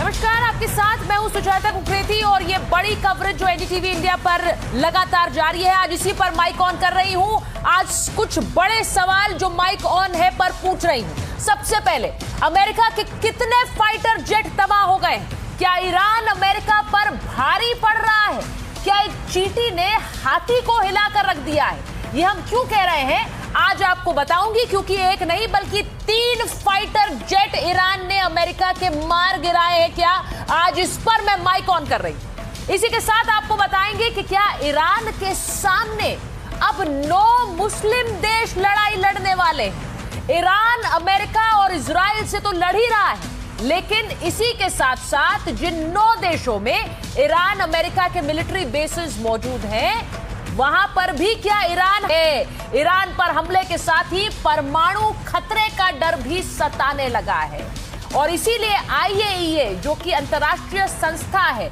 नमस्कार, आपके साथ मैं हूं सुजाता कुकरेती और ये बड़ी कवरेज जो एनडीटीवी इंडिया पर लगातार जारी है, आज इसी पर माइक ऑन कर रही हूं। आज कुछ बड़े सवाल जो माइक ऑन है पर पूछ रही हूं। सबसे पहले, अमेरिका के कितने फाइटर जेट तबाह हो गए? क्या ईरान अमेरिका पर भारी पड़ रहा है? क्या एक चींटी ने हाथी को हिलाकर रख दिया है? ये हम क्यों कह रहे हैं आज आपको बताऊंगी, क्योंकि एक नहीं बल्कि 3 फाइटर जेट ईरान ने अमेरिका के मार गिराए हैं। क्या आज इस पर मैं माइक ऑन कर रही हूं। इसी के साथ आपको बताएंगे कि क्या ईरान के सामने अब 9 मुस्लिम देश लड़ाई लड़ने वाले हैं। ईरान अमेरिका और इजराइल से तो लड़ ही रहा है, लेकिन इसी के साथ साथ जिन 9 देशों में ईरान अमेरिका के मिलिट्री बेसेस मौजूद हैं, वहां पर भी क्या ईरान है? ईरान पर हमले के साथ ही परमाणु खतरे का डर भी सताने लगा है और इसीलिए IAEA जो कि अंतर्राष्ट्रीय संस्था है,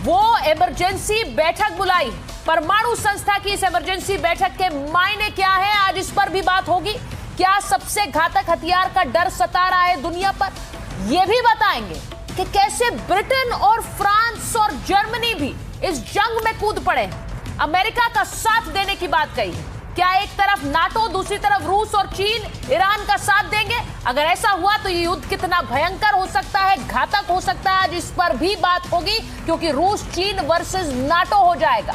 वो इमरजेंसी बैठक बुलाई। परमाणु संस्था की इस इमरजेंसी बैठक के मायने क्या है, आज इस पर भी बात होगी। क्या सबसे घातक हथियार का डर सता रहा है दुनिया पर, यह भी बताएंगे कि कैसे ब्रिटेन और फ्रांस और जर्मनी भी इस जंग में कूद पड़े हैं। अमेरिका का साथ देने की बात कही। क्या एक तरफ नाटो, दूसरी तरफ रूस और चीन ईरान का साथ देंगे? अगर ऐसा हुआ तो ये युद्ध कितना भयंकर हो सकता है, घातक हो सकता है, आज इस पर भी बात होगी, क्योंकि रूस चीन वर्सेस नाटो हो जाएगा।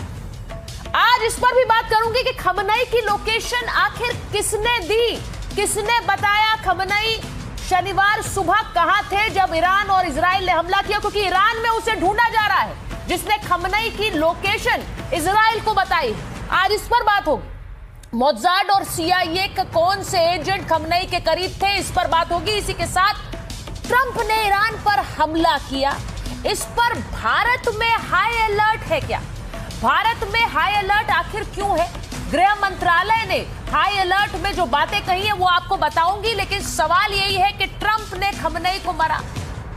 आज इस पर भी बात करूंगी कि खमनई की लोकेशन आखिर किसने दी, किसने बताया खमनई शनिवार सुबह कहां थे जब ईरान और इजराइल ने हमला किया, क्योंकि ईरान में उसे ढूंढा जा रहा है जिसने खमनई की लोकेशन इजराइल को बताई। आज इस पर बात होगी। मोसाद और CIA के कौन से एजेंट खमनई के करीब थे, इस पर बात होगी। इसी के साथ ट्रंप ने ईरान पर हमला किया, इस पर भारत में हाई अलर्ट है। क्या भारत में हाई अलर्ट आखिर क्यों है? गृह मंत्रालय ने हाई अलर्ट में जो बातें कही है वो आपको बताऊंगी, लेकिन सवाल यही है कि ट्रंप ने खमनई को मारा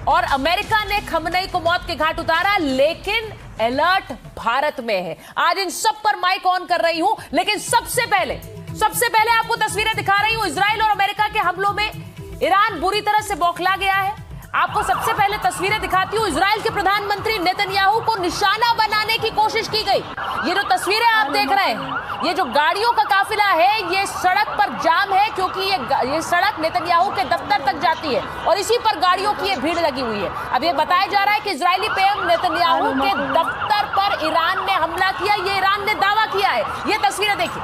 और अमेरिका ने खमनई को मौत के घाट उतारा, लेकिन अलर्ट भारत में है। आज इन सब पर माइक ऑन कर रही हूं, लेकिन सबसे पहले आपको तस्वीरें दिखा रही हूं। इजराइल और अमेरिका के हमलों में ईरान बुरी तरह से बौखला गया है। आपको सबसे पहले तस्वीरें दिखाती हूं। इजराइल के प्रधानमंत्री नेतन्याहू को निशाना बनाने की कोशिश की गई। ये जो तस्वीरें आप देख रहे हैं, ये जो गाड़ियों का काफिला है, ये सड़क पर जाम है, क्योंकि ये सड़क नेतन्याहू के दफ्तर तक जाती है और इसी पर गाड़ियों की ये भीड़ लगी हुई है। अब ये बताया जा रहा है कि इजरायली PM नेतन्याहू के दफ्तर पर ईरान ने हमला किया, ये ईरान ने दावा किया है। ये तस्वीरें देखिए।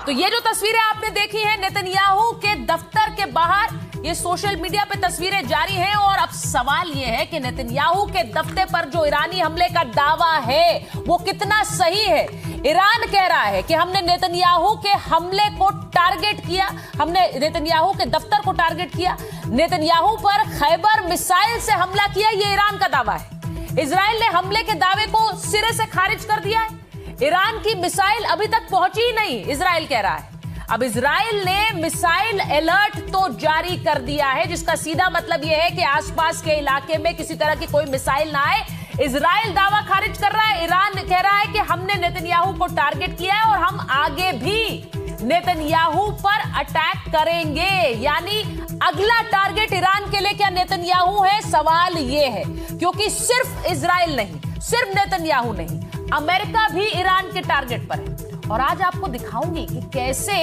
तो ये जो तस्वीरें आपने देखी हैं नेतन्याहू के दफ्तर के बाहर, ये सोशल मीडिया पे तस्वीरें जारी हैं और अब सवाल ये है कि नेतन्याहू के दफ्तर पर जो ईरानी हमले का दावा है वो कितना सही है। ईरान कह रहा है कि हमने नेतन्याहू के हमले को टारगेट किया, हमने नेतन्याहू के दफ्तर को टारगेट किया, नेतन्याहू पर खैबर मिसाइल से हमला किया, ये ईरान का दावा है। इजराइल ने हमले के दावे को सिरे से खारिज कर दिया है। ईरान की मिसाइल अभी तक पहुंची ही नहीं, इजराइल कह रहा है। अब इजराइल ने मिसाइल अलर्ट तो जारी कर दिया है, जिसका सीधा मतलब यह है कि आसपास के इलाके में किसी तरह की कोई मिसाइल ना आए। इजराइल दावा खारिज कर रहा है, ईरान कह रहा है कि हमने नेतन्याहू को टारगेट किया है और हम आगे भी नेतन्याहू पर अटैक करेंगे। यानी अगला टारगेट ईरान के लिए क्या नेतन्याहू है? सवाल यह है, क्योंकि सिर्फ इजराइल नहीं, सिर्फ नेतन्याहू नहीं, अमेरिका भी ईरान के टारगेट पर है। और आज आपको दिखाऊंगी कि कैसे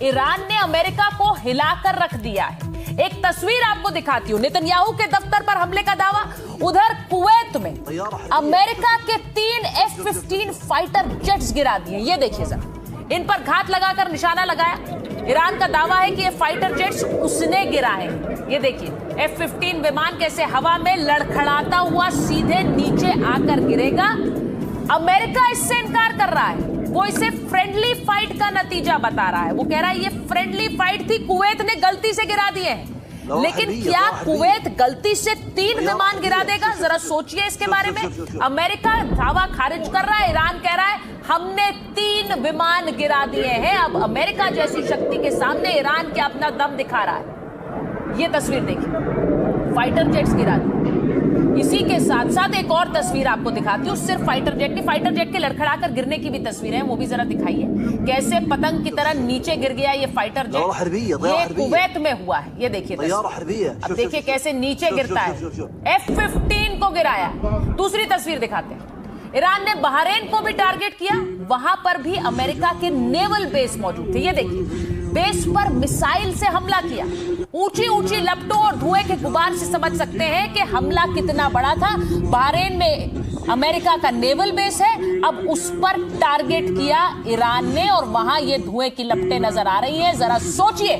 ईरान ने अमेरिका को हिलाकर रख दिया है। एक तस्वीर आपको दिखाती हूं। नेतन्याहू के दफ्तर पर हमले का दावा। उधर कुवैत में अमेरिका के 3 F-15 फाइटर जेट्स गिरा दिए। ये देखिए जरा, इन पर घात लगाकर निशाना लगाया। ईरान का दावा है कि ये फाइटर जेट्स उसने गिराए। ये देखिए F-15 विमान कैसे हवा में लड़खड़ाता हुआ सीधे नीचे आकर गिरेगा। अमेरिका इससे इनकार कर रहा है, वो इसे फ्रेंडली फाइट का नतीजा बता रहा है। वो कह रहा है ये फ्रेंडली फाइट थी, कुवैत ने गलती से गिरा दिए हैं। लेकिन क्या कुवैत गलती से 3 विमान गिरा देगा? जरा सोचिए इसके बारे में। अमेरिका दावा खारिज कर रहा है, ईरान कह रहा है हमने 3 विमान गिरा दिए हैं। अब अमेरिका जैसी शक्ति के सामने ईरान क्या अपना दम दिखा रहा है। ये तस्वीर देखिए, फाइटर जेट्स गिरा दिए। इसी के साथ साथ एक और तस्वीर आपको दिखाती हूँ, सिर्फ फाइटर जेट के लड़खड़ाकर गिरने की भी तस्वीर है, वो भी जरा दिखाइए। कैसे पतंग की तरह नीचे गिर गया ये फाइटर जेट, ये कुवैत में हुआ है। ये देखिए, अब देखिए कैसे नीचे गिरता है। F-15 को गिराया। दूसरी तस्वीर दिखाते हैं, ईरान ने बहरीन को भी टारगेट किया, वहां पर भी अमेरिका के नेवल बेस मौजूद थे। ये देखिए, बेस पर मिसाइल से हमला किया। ऊंची ऊंची लपटों और धुएं के गुबार से समझ सकते हैं कि हमला कितना बड़ा था। बहरीन में अमेरिका का नेवल बेस है, अब उस पर टारगेट किया ईरान ने और वहां ये धुएं की लपटें नजर आ रही हैं। जरा सोचिए,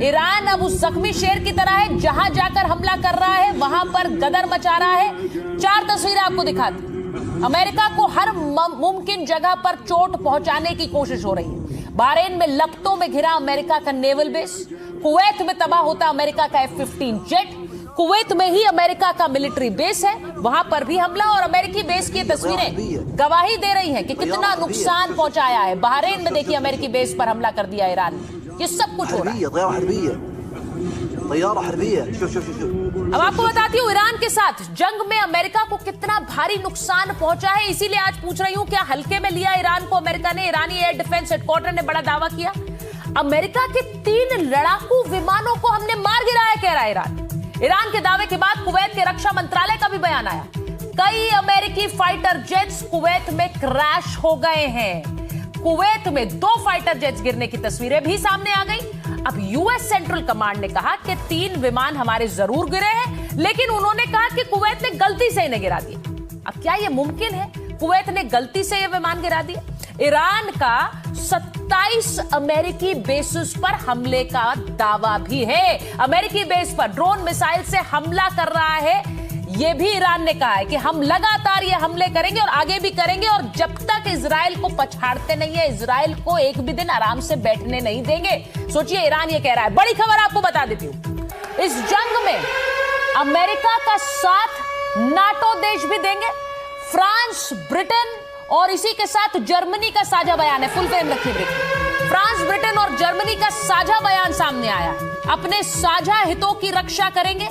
ईरान अब उस जख्मी शेर की तरह है, जहां जाकर हमला कर रहा है वहां पर गदर मचा रहा है। 4 तस्वीरें आपको दिखाती, अमेरिका को हर मुमकिन जगह पर चोट पहुंचाने की कोशिश हो रही है। बहरीन में लपटों में घिरा अमेरिका का नेवल बेस, कुवैत में तबाह होता अमेरिका का F-15 जेट, कुवैत में ही अमेरिका का मिलिट्री बेस है, वहां पर भी हमला। और अमेरिकी बेस की तस्वीरें गवाही दे रही हैं कि कितना नुकसान पहुंचाया है। बहरीन में देखिए, अमेरिकी बेस पर हमला कर दिया ईरान ने। ये सब कुछ हो रहा है। अब आपको बताती हूँ, ईरान के साथ जंग में अमेरिका को कितना भारी नुकसान पहुंचा है। इसीलिए आज पूछ रही हूँ, क्या हल्के में लिया ईरान को अमेरिका ने? ईरानी एयर डिफेंस हेडक्वार्टर ने बड़ा दावा किया, अमेरिका के 3 लड़ाकू विमानों को हमने मार गिराया, कह रहा है ईरान। ईरान के दावे के बाद कुवैत के रक्षा मंत्रालय का भी बयान आया, कई अमेरिकी फाइटर जेट्स कुवैत में क्रैश हो गए हैं। कुवैत में 2 फाइटर जेट्स गिरने की तस्वीरें भी सामने आ गई। अब यूएस सेंट्रल कमांड ने कहा कि 3 विमान हमारे जरूर गिरे हैं, लेकिन उन्होंने कहा कि कुवैत ने गलती से इन्हें गिरा दिया। अब क्या यह मुमकिन है, कुवैत ने गलती से यह विमान गिरा दिया? ईरान का 27 अमेरिकी बेसिस पर हमले का दावा भी है। अमेरिकी बेस पर ड्रोन मिसाइल से हमला कर रहा है, यह भी ईरान ने कहा है कि हम लगातार ये हमले करेंगे और आगे भी करेंगे, और जब तक इजराइल को पछाड़ते नहीं है, इजराइल को एक भी दिन आराम से बैठने नहीं देंगे। सोचिए, ईरान ये कह रहा है। बड़ी खबर आपको बता देती हूं, इस जंग में अमेरिका का साथ नाटो देश भी देंगे। फ्रांस, ब्रिटेन और इसी के साथ जर्मनी का साझा बयान है। फुल फ्रेम रखिए, फ्रांस, ब्रिटेन और जर्मनी का साझा बयान सामने आया। अपने साझा हितों की रक्षा करेंगे,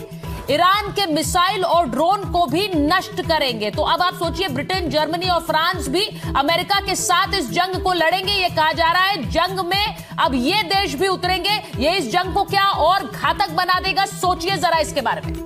ईरान के मिसाइल और ड्रोन को भी नष्ट करेंगे। तो अब आप सोचिए, ब्रिटेन, जर्मनी और फ्रांस भी अमेरिका के साथ इस जंग को लड़ेंगे। ये कहा जा रहा है जंग में अब ये देश भी उतरेंगे। ये इस जंग को क्या और घातक बना देगा, सोचिए जरा इसके बारे में।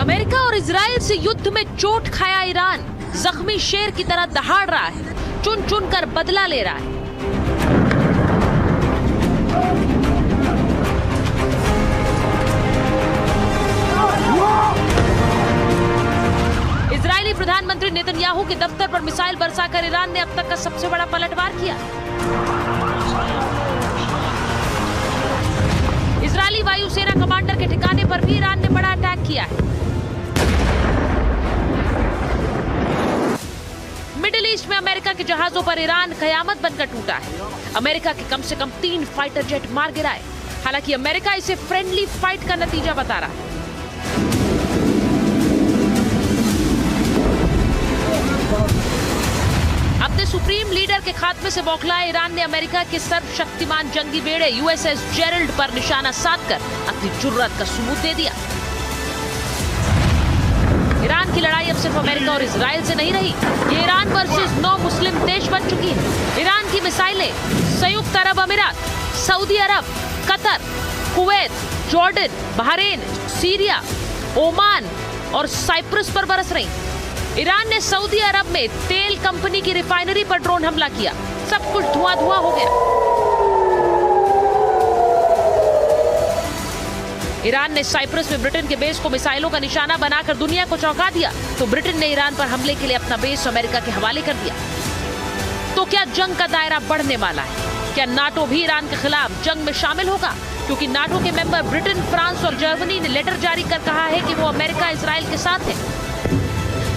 अमेरिका और इजराइल से युद्ध में चोट खाया ईरान जख्मी शेर की तरह दहाड़ रहा है, चुन चुन कर बदला ले रहा है। इजरायली प्रधानमंत्री नेतन्याहू के दफ्तर पर मिसाइल बरसाकर ईरान ने अब तक का सबसे बड़ा पलटवार किया। इजरायली वायुसेना कमांडर के ठिकाने पर भी ईरान ने बड़ा अटैक किया है। मिडिल ईस्ट में अमेरिका के जहाजों पर ईरान कयामत बनकर टूटा है। अमेरिका के कम से कम 3 फाइटर जेट मार गिराए। हालांकि अमेरिका इसे फ्रेंडली फाइट का नतीजा बता रहा है। अपने सुप्रीम लीडर के खात्मे से बौखलाए ईरान ने अमेरिका के सर्वशक्तिमान जंगी बेड़े USS जेरल्ड पर निशाना साधकर अपनी जुर्रत का सबूत दे दिया। ईरान की लड़ाई अब सिर्फ अमेरिका और इजराइल से नहीं रही, ये ईरान वर्सेस 9 मुस्लिम देश बन चुकी है। ईरान की मिसाइलें संयुक्त अरब अमीरात, सऊदी अरब, Qatar, Kuwait, Jordan, Bahrain, Syria, Oman और साइप्रस पर बरस रही। ईरान ने सऊदी अरब में तेल कंपनी की रिफाइनरी पर ड्रोन हमला किया, सब कुछ धुआं धुआं हो गया। ईरान ने साइप्रस में ब्रिटेन के बेस को मिसाइलों का निशाना बनाकर दुनिया को चौंका दिया, तो ब्रिटेन ने ईरान पर हमले के लिए अपना बेस अमेरिका के हवाले कर दिया। तो क्या जंग का दायरा बढ़ने वाला है? क्या नाटो भी ईरान के खिलाफ जंग में शामिल होगा? क्योंकि नाटो के मेंबर ब्रिटेन, फ्रांस और जर्मनी ने लेटर जारी कर कहा है कि वो अमेरिका, इजराइल के साथ है।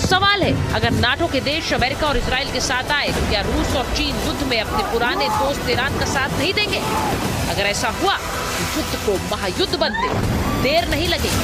सवाल है, अगर नाटो के देश अमेरिका और इजराइल के साथ आए तो क्या रूस और चीन युद्ध में अपने पुराने दोस्त ईरान का साथ नहीं देंगे? अगर ऐसा हुआ तो युद्ध को महायुद्ध बनते देर नहीं लगेगी।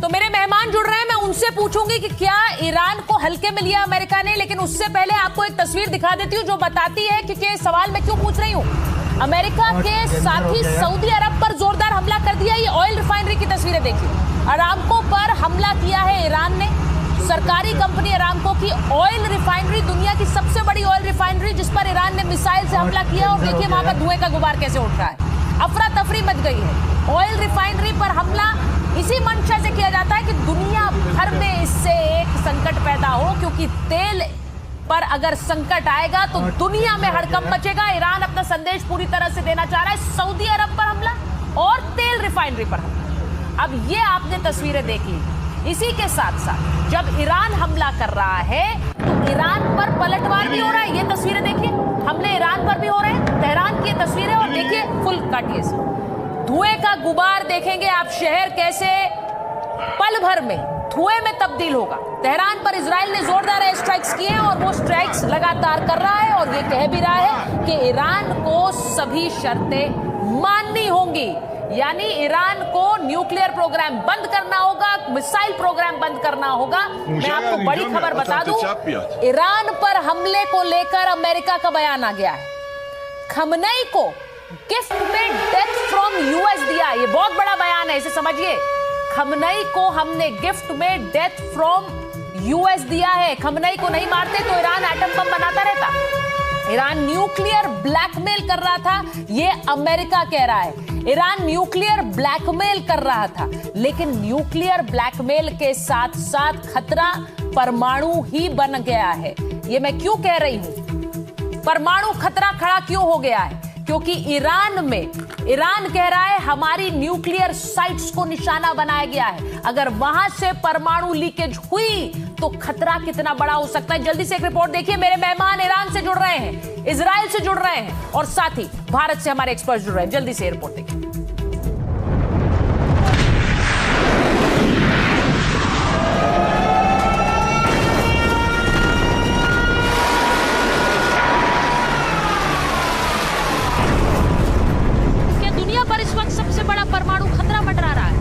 तो मेरे मेहमान जुड़ रहे हैं, मैं उनसे पूछूंगी कि क्या ईरान को हल्के में लिया अमेरिका ने। लेकिन उससे पहले आपको एक तस्वीर दिखा देती हूं जो बताती है कि सवाल मैं क्यों पूछ रही हूं। अमेरिका के साथ ही सऊदी अरब पर जोरदार हमला कर दिया। ये ऑयल रिफाइनरी की तस्वीरें देखिए। अरामको पर हमला किया है ईरान ने। सरकारी कंपनी अरामको की ऑयल रिफाइनरी, दुनिया की सबसे बड़ी ऑयल रिफाइनरी, जिस पर ईरान ने मिसाइल से हमला किया। और देखिए वहां पर धुएं का गुबार कैसे उठ रहा है। अफरा तफरी मच गई है। ऑयल रिफाइनरी पर हमला इसी मंशा से किया जाता है कि दुनिया भर में इससे एक संकट पैदा हो, क्योंकि तेल पर अगर संकट आएगा तो दुनिया में हड़कंप मचेगा। ईरान अपना संदेश पूरी तरह से देना चाह रहा है। सऊदी अरब पर हमला और तेल रिफाइनरी पर हमला। अब ये आपने तस्वीरें देख ली। इसी के साथ साथ जब ईरान हमला कर रहा है तो ईरान पर पलटवार भी हो रहा है। ये तस्वीरें देखिए, हमले ईरान पर भी हो रहे हैं। तेहरान की तस्वीरें और देखिए फुल कट, ये धुएं का गुबार देखेंगे आप। शहर कैसे पल भर में धुएं में तब्दील होगा। तेहरान पर इजराइल ने जोरदार एयर स्ट्राइक्स किए हैं और वो स्ट्राइक्स लगातार कर रहा है और ये कह भी रहा है कि ईरान को सभी शर्तें माननी होंगी। यानी ईरान को न्यूक्लियर प्रोग्राम बंद करना होगा, मिसाइल प्रोग्राम बंद करना होगा। मैं आपको बड़ी खबर बता दूं, ईरान पर हमले को लेकर अमेरिका का बयान आ गया है। खमनई को गिफ्ट में डेथ फ्रॉम यूएस दिया। ये बहुत बड़ा बयान है, इसे समझिए। खमनई को हमने गिफ्ट में डेथ फ्रॉम यूएस दिया है। खमनई को नहीं मारते तो ईरान एटम बम बनाता रहता। ईरान न्यूक्लियर ब्लैकमेल कर रहा था, ये अमेरिका कह रहा है। ईरान न्यूक्लियर ब्लैकमेल कर रहा था, लेकिन न्यूक्लियर ब्लैकमेल के साथ साथ खतरा परमाणु ही बन गया है। ये मैं क्यों कह रही हूं? परमाणु खतरा खड़ा क्यों हो गया है? क्योंकि ईरान कह रहा है हमारी न्यूक्लियर साइट्स को निशाना बनाया गया है। अगर वहां से परमाणु लीकेज हुई तो खतरा कितना बड़ा हो सकता है। जल्दी से एक रिपोर्ट देखिए। मेरे मेहमान ईरान से जुड़ रहे हैं, इजराइल से जुड़ रहे हैं और साथ ही भारत से हमारे एक्सपर्ट जुड़ रहे हैं। जल्दी से रिपोर्ट देखिए। परमाणु खतरा मंडरा रहा है।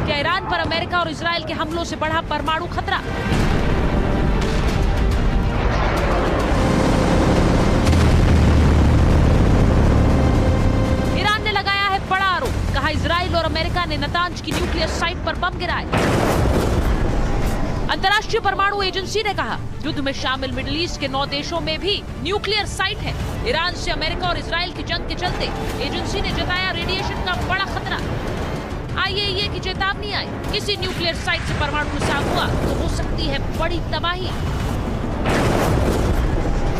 क्या ईरान पर अमेरिका और इजराइल के हमलों से बढ़ा परमाणु खतरा? ईरान ने लगाया है बड़ा आरोप। कहा इजराइल और अमेरिका ने नतांज की न्यूक्लियर साइट पर बम गिराए। अंतर्राष्ट्रीय परमाणु एजेंसी ने कहा युद्ध में शामिल मिडिल ईस्ट के 9 देशों में भी न्यूक्लियर साइट है। ईरान से अमेरिका और इजराइल की जंग के चलते एजेंसी ने जताया रेडिएशन का बड़ा खतरा। आईएईए की चेतावनी आई, किसी न्यूक्लियर साइट से परमाणु रिसाव हुआ तो हो सकती है बड़ी तबाही।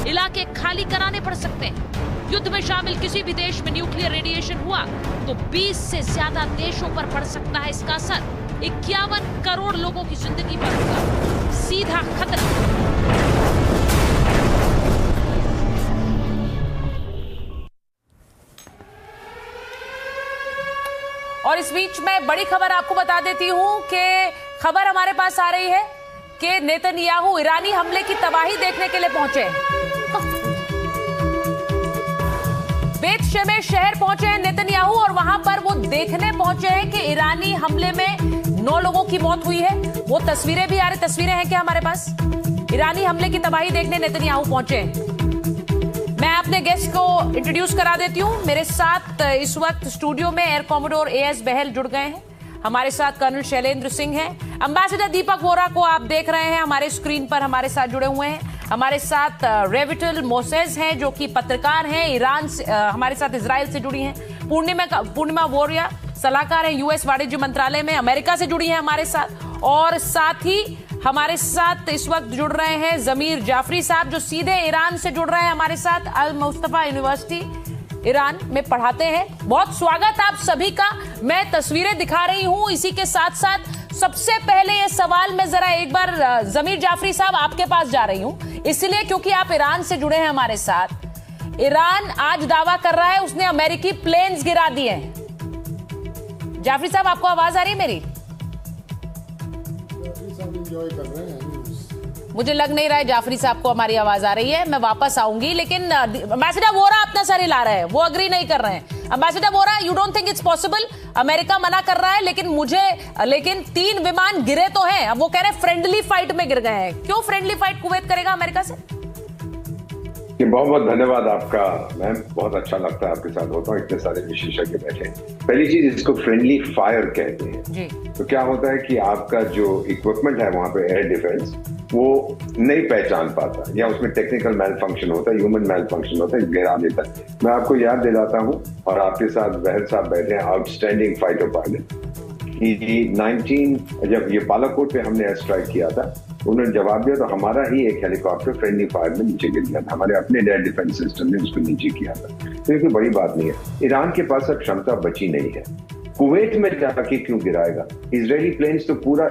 इलाके खाली कराने पड़ सकते हैं। युद्ध में शामिल किसी भी देश में न्यूक्लियर रेडिएशन हुआ तो 20 से ज्यादा देशों पर पड़ सकता है इसका असर। 51 करोड़ लोगों की जिंदगी पर होगा सीधा खतरा। और इस बीच में बड़ी खबर आपको बता देती हूं कि खबर हमारे पास आ रही है कि नेतन्याहू ईरानी हमले की तबाही देखने के लिए पहुंचे हैं। बेत शेमेश शहर पहुंचे हैं नेतन्याहू और वहां पर वो देखने पहुंचे हैं कि ईरानी हमले में 9 लोगों की मौत हुई है। वो तस्वीरें भी आ रही, तस्वीरें हैं क्या हमारे पास? ईरानी हमले की तबाही देखने नेतन्याहू पहुंचे हैं। मैं अपने गेस्ट को इंट्रोड्यूस करा देती हूं। मेरे साथ इस वक्त स्टूडियो में एयर कॉमोडोर एएस बहल जुड़ गए हैं। हमारे साथ कर्नल शैलेंद्र सिंह हैं। एम्बेसडर दीपक वोरा को आप देख रहे हैं हमारे स्क्रीन पर, हमारे साथ जुड़े हुए हैं। हमारे साथ रेविटल मोसेज हैं जो कि पत्रकार हैं, ईरान से, हमारे साथ इजराइल से जुड़ी हैं। पूर्णिमा वोरिया सलाहकार हैं यूएस वाणिज्य मंत्रालय में, अमेरिका से जुड़ी हैं हमारे साथ। और साथ ही हमारे साथ इस वक्त जुड़ रहे हैं जमीर जाफरी साहब जो सीधे ईरान से जुड़ रहे हैं हमारे साथ। अल मुस्तफा यूनिवर्सिटी ईरान में पढ़ाते हैं। बहुत स्वागत आप सभी का। मैं तस्वीरें दिखा रही हूं, इसी के साथ साथ सबसे पहले ये सवाल मैं जरा एक बार जमीर जाफरी साहब आपके पास जा रही हूं, इसलिए क्योंकि आप ईरान से जुड़े हैं हमारे साथ। ईरान आज दावा कर रहा है उसने अमेरिकी प्लेन्स गिरा दिए हैं। जाफरी साहब, आपको आवाज आ रही है मेरी? मुझे लग नहीं रहा है जाफरी साहब को हमारी आवाज आ रही है। मैं वापस आऊंगी, लेकिन एम्बेसडर वोरा अपना सर हिला रहे हैं, वो अग्री नहीं कर रहे हैं। Ambassador Vora, you don't think it's possible? America मना कर रहा है, लेकिन 3 विमान गिरे तो हैं। अब वो कह रहे हैं फ्रेंडली फाइट में गिर गए हैं। क्यों फ्रेंडली फाइट कुवैत करेगा अमेरिका से? बहुत बहुत धन्यवाद आपका मैम, बहुत अच्छा लगता है आपके साथ होता हूँ, इतने सारे विशेषज्ञ बैठे। पहली चीज, इसको फ्रेंडली फायर कहते हैं जी। तो क्या होता है कि आपका जो इक्विपमेंट है वहां पे एयर डिफेंस, वो नहीं पहचान पाता, या उसमें टेक्निकल मैल फंक्शन होता है, ह्यूमन मैल फंक्शन होता है, गिरा देता है। मैं आपको याद दिलाता हूँ, और आपके साथ वहर साहब बैठे हैं, आउटस्टैंडिंग फाइटर पायलट, जब ये बालाकोट पे हमने एयर स्ट्राइक किया था, उन्होंने जवाब दिया तो हमारा ही एक हेलीकॉप्टर फ्रेंडली फायर में नीचे गिर गया था। हमारे अपने एयर डिफेंस सिस्टम ने उसको नीचे किया था। तो ये कोई बड़ी बात नहीं है। ईरान के पास अब क्षमता बची नहीं है। कुवैत में जाके क्यों गिराएगा? इजरायली प्लेन्स तो पूरा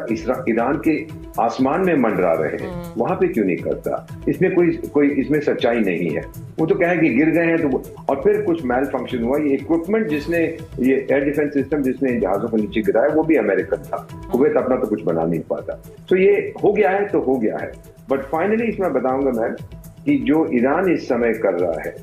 ईरान के आसमान में मंडरा रहे हैं, वहां पे क्यों नहीं करता? इसमें कोई इसमें सच्चाई नहीं है। वो तो कहे कि गिर गए हैं तो, और फिर कुछ मैल फंक्शन हुआ। ये इक्विपमेंट जिसने, ये एयर डिफेंस सिस्टम जिसने जहाजों को नीचे गिराया, वो भी अमेरिकन था। कुवैत अपना तो कुछ बना नहीं पाता। तो ये हो गया है तो हो गया है। बट फाइनली इसमें बताऊंगा मैं कि जो ईरान इस समय कर रहा है,